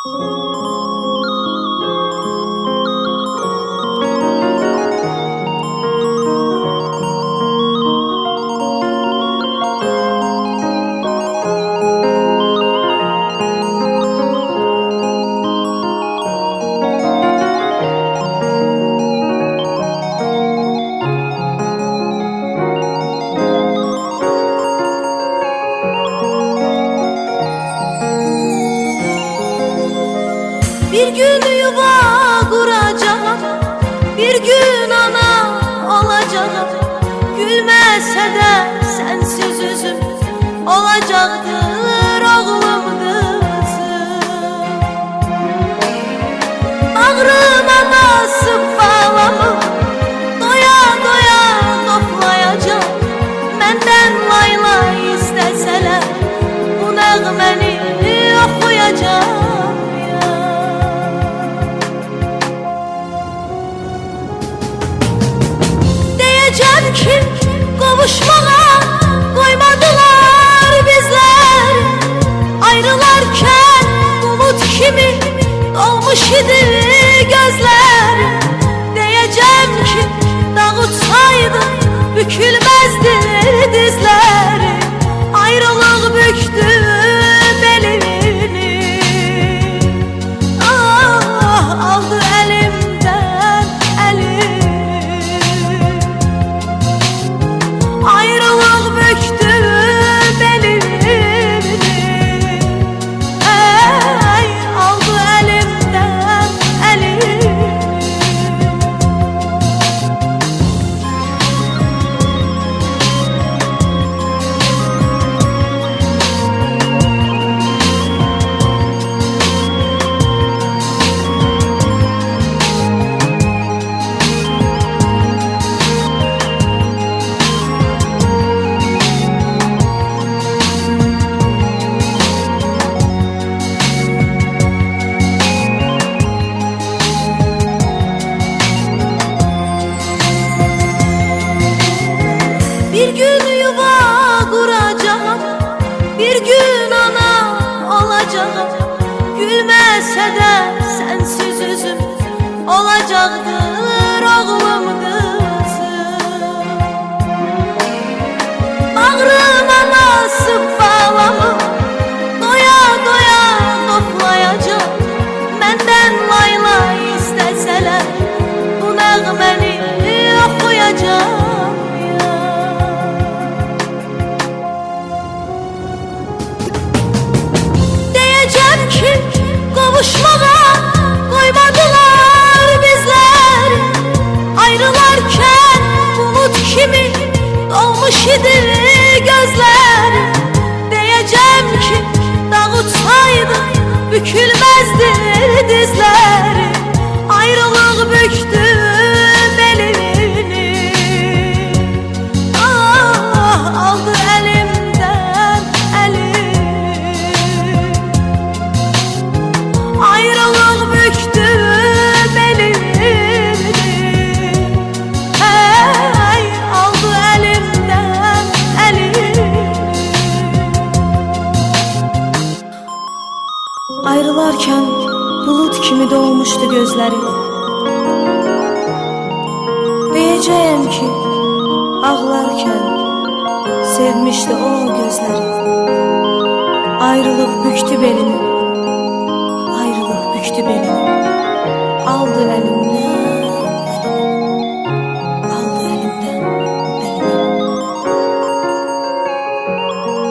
Bir gün yuva kuracağım, bir gün ana olacağım. Gülmese de sensiz üzüm olacaktır oğlum kızım. Bağrıma basıp bağlamı doya doya toplayacağım. Menden layla isteseler bu nəğməni oxuyacağım. Ki kavuşmağa koymadılar bizler. Ayrılarken bulut kimi dolmuş idi gözler. Diyeceğim ki dağıtsaydı bükülmezdi dizleri. Ayrılık büktü belini, ah aldı elimden elimi. Ayrılık büktü belini, ey aldı elimden elimi. Bir gün yuva kuracağım, bir gün ana olacağım. Gülmese de sensiz üzüm olacaktır oğlum kızım. Bağrıma basıp bağlamı doya doya toplayacağım. Menden layla isteseler bu nəğməni oxuyacağım. Ki kavuşmağa koymadılar bizler. Ayrılarken bulut kimi dolmuş idi gözler. Diyeceğim ki dağıtsaydı bükülmezdi dizleri. Ayrılık büktü belini, ah aldı elimden elimi. Ayrılık büktü belini, hey aldı elimden elimi. Ayrılarken bulut kimi doğmuştu gözleri. Diyeceğim ki ağlarken sevmişti o gözleri. Ayrılık büktü belini, ayrılık büktü belini, aldı elimi.